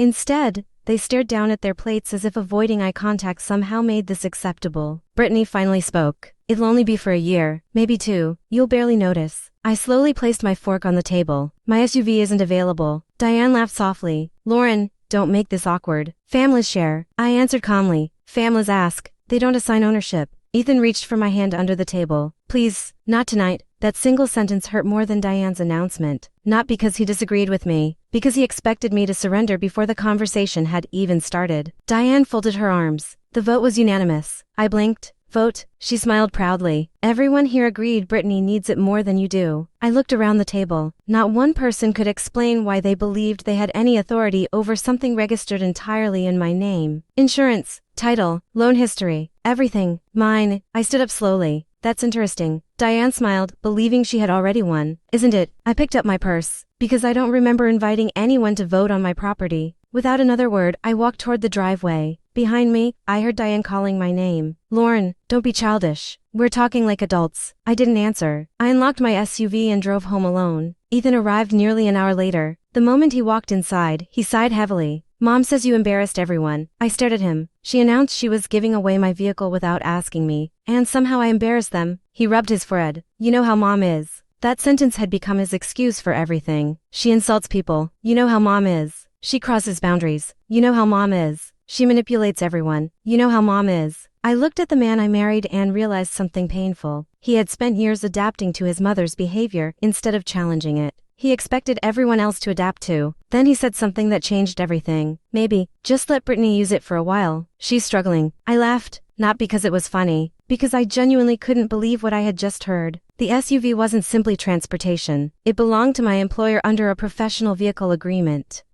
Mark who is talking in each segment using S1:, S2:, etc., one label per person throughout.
S1: Instead, they stared down at their plates as if avoiding eye contact somehow made this acceptable. Brittany finally spoke. It'll only be for a year, maybe 2. You'll barely notice. I slowly placed my fork on the table. My SUV isn't available. Diane laughed softly. Lauren, don't make this awkward. Families share. I answered calmly. Families ask. They don't assign ownership. Ethan reached for my hand under the table. Please, not tonight. That single sentence hurt more than Diane's announcement. Not because he disagreed with me, because he expected me to surrender before the conversation had even started. Diane folded her arms. The vote was unanimous. I blinked. Vote, she smiled proudly. Everyone here agreed Brittany needs it more than you do. I looked around the table. Not one person could explain why they believed they had any authority over something registered entirely in my name. Insurance, title, loan history, everything, mine. I stood up slowly. That's interesting. Diane smiled, believing she had already won. Isn't it? I picked up my purse. Because I don't remember inviting anyone to vote on my property. Without another word, I walked toward the driveway. Behind me, I heard Diane calling my name. Lauren, don't be childish. We're talking like adults. I didn't answer. I unlocked my SUV and drove home alone. Ethan arrived nearly an hour later. The moment he walked inside, he sighed heavily. Mom says you embarrassed everyone. I stared at him. She announced she was giving away my vehicle without asking me, and somehow I embarrassed them. He rubbed his forehead. You know how Mom is. That sentence had become his excuse for everything. She insults people. You know how Mom is. She crosses boundaries. You know how Mom is. She manipulates everyone. You know how Mom is. I looked at the man I married and realized something painful. He had spent years adapting to his mother's behavior instead of challenging it. He expected everyone else to adapt to. Then he said something that changed everything. Maybe, just let Brittany use it for a while. She's struggling. I laughed, not because it was funny, because I genuinely couldn't believe what I had just heard. The SUV wasn't simply transportation. It belonged to my employer under a professional vehicle agreement.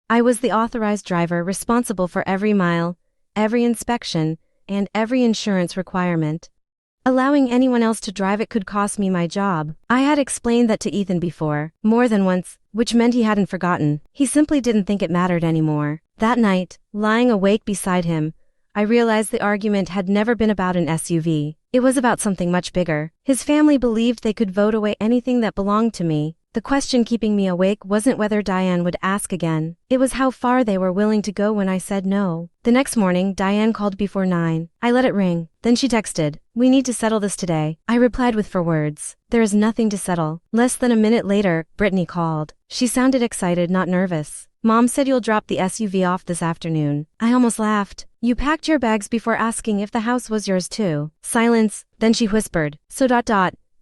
S1: I was the authorized driver responsible for every mile, every inspection, and every insurance requirement. Allowing anyone else to drive it could cost me my job. I had explained that to Ethan before, more than once, which meant he hadn't forgotten. He simply didn't think it mattered anymore. That night, lying awake beside him, I realized the argument had never been about an SUV. It was about something much bigger. His family believed they could vote away anything that belonged to me. The question keeping me awake wasn't whether Diane would ask again. It was how far they were willing to go when I said no. The next morning, Diane called before 9. I let it ring. Then she texted, "We need to settle this today." I replied with 4 words. There is nothing to settle. Less than a minute later, Brittany called. She sounded excited, not nervous. Mom said you'll drop the SUV off this afternoon. I almost laughed. You packed your bags before asking if the house was yours too. Silence. Then she whispered,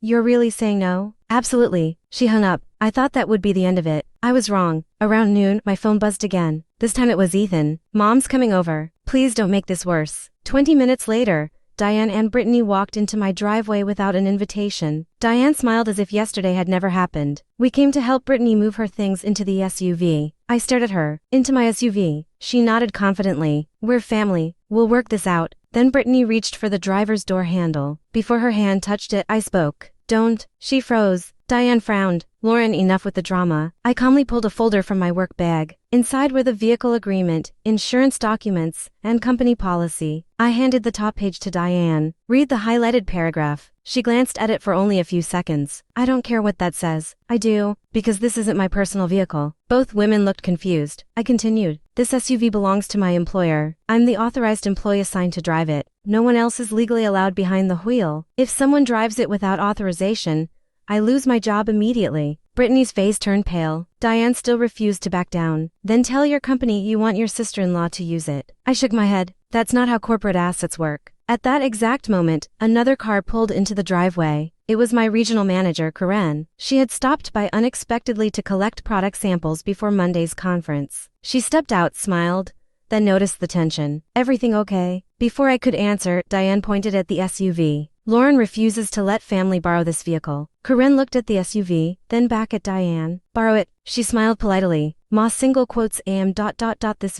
S1: You're really saying no? Absolutely. She hung up. I thought that would be the end of it. I was wrong. Around noon, my phone buzzed again. This time it was Ethan. Mom's coming over. Please don't make this worse. 20 minutes later, Diane and Brittany walked into my driveway without an invitation. Diane smiled as if yesterday had never happened. We came to help Brittany move her things into the SUV. I stared at her. Into my SUV. She nodded confidently. We're family. We'll work this out. Then Brittany reached for the driver's door handle. Before her hand touched it, I spoke. Don't. She froze. Diane frowned. Lauren, enough with the drama. I calmly pulled a folder from my work bag. Inside were the vehicle agreement, insurance documents, and company policy. I handed the top page to Diane. Read the highlighted paragraph. She glanced at it for only a few seconds. I don't care what that says. I do, because this isn't my personal vehicle. Both women looked confused. I continued. This SUV belongs to my employer. I'm the authorized employee assigned to drive it. No one else is legally allowed behind the wheel. If someone drives it without authorization, I lose my job immediately. Brittany's face turned pale. Diane still refused to back down. Then tell your company you want your sister-in-law to use it. I shook my head. That's not how corporate assets work. At that exact moment, another car pulled into the driveway. It was my regional manager, Karen. She had stopped by unexpectedly to collect product samples before Monday's conference. She stepped out, smiled, then noticed the tension. Everything okay? Before I could answer, Diane pointed at the SUV. Lauren refuses to let family borrow this vehicle. Karen looked at the SUV, then back at Diane. Borrow it. She smiled politely. This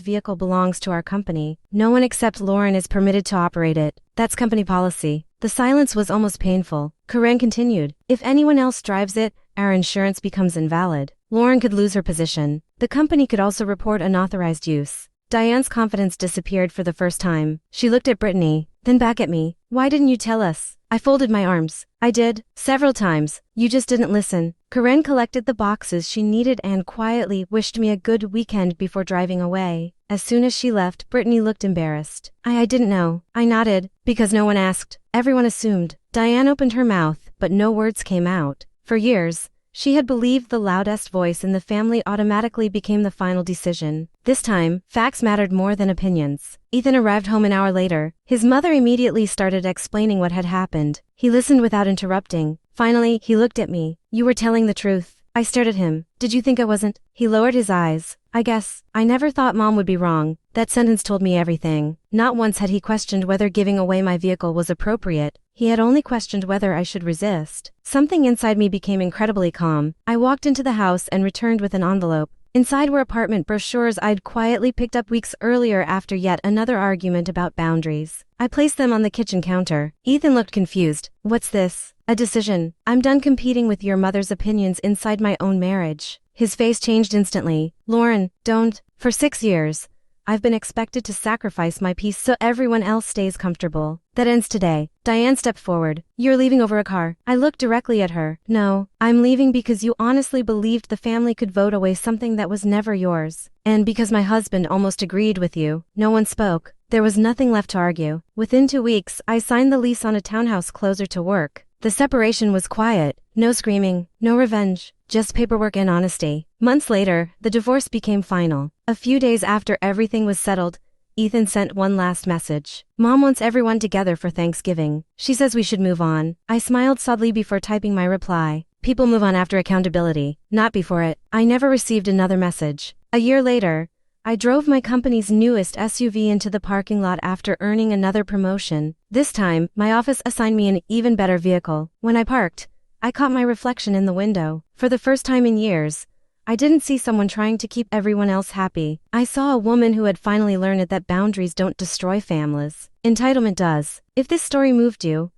S1: vehicle belongs to our company. No one except Lauren is permitted to operate it. That's company policy. The silence was almost painful. Karen continued. If anyone else drives it, our insurance becomes invalid. Lauren could lose her position. The company could also report unauthorized use. Diane's confidence disappeared for the first time. She looked at Brittany, then back at me. Why didn't you tell us? I folded my arms. I did, several times. You just didn't listen. Karen collected the boxes she needed and quietly wished me a good weekend before driving away. As soon as she left, Brittany looked embarrassed. I didn't know. I nodded, because no one asked. Everyone assumed. Diane opened her mouth, but no words came out. For years, she had believed the loudest voice in the family automatically became the final decision. This time, facts mattered more than opinions. Ethan arrived home an hour later. His mother immediately started explaining what had happened. He listened without interrupting. Finally, he looked at me. You were telling the truth. I stared at him. Did you think I wasn't? He lowered his eyes. I guess. I never thought Mom would be wrong. That sentence told me everything. Not once had he questioned whether giving away my vehicle was appropriate. He had only questioned whether I should resist. Something inside me became incredibly calm. I walked into the house and returned with an envelope. Inside were apartment brochures I'd quietly picked up weeks earlier after yet another argument about boundaries. I placed them on the kitchen counter. Ethan looked confused. What's this? A decision. I'm done competing with your mother's opinions inside my own marriage. His face changed instantly. Lauren, don't. For 6 years, I've been expected to sacrifice my peace so everyone else stays comfortable. That ends today. Diane stepped forward. You're leaving over a car. I looked directly at her. No, I'm leaving because you honestly believed the family could vote away something that was never yours. And because my husband almost agreed with you. No one spoke. There was nothing left to argue. Within 2 weeks, I signed the lease on a townhouse closer to work. The separation was quiet. No screaming, no revenge, just paperwork and honesty. Months later, the divorce became final. A few days after everything was settled, Ethan sent one last message. Mom wants everyone together for Thanksgiving. She says we should move on. I smiled sadly before typing my reply. People move on after accountability, not before it. I never received another message. A year later, I drove my company's newest SUV into the parking lot after earning another promotion. This time, my office assigned me an even better vehicle. When I parked, I caught my reflection in the window. For the first time in years, I didn't see someone trying to keep everyone else happy. I saw a woman who had finally learned that boundaries don't destroy families. Entitlement does. If this story moved you,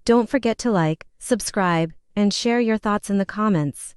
S1: don't forget to like, subscribe, and share your thoughts in the comments.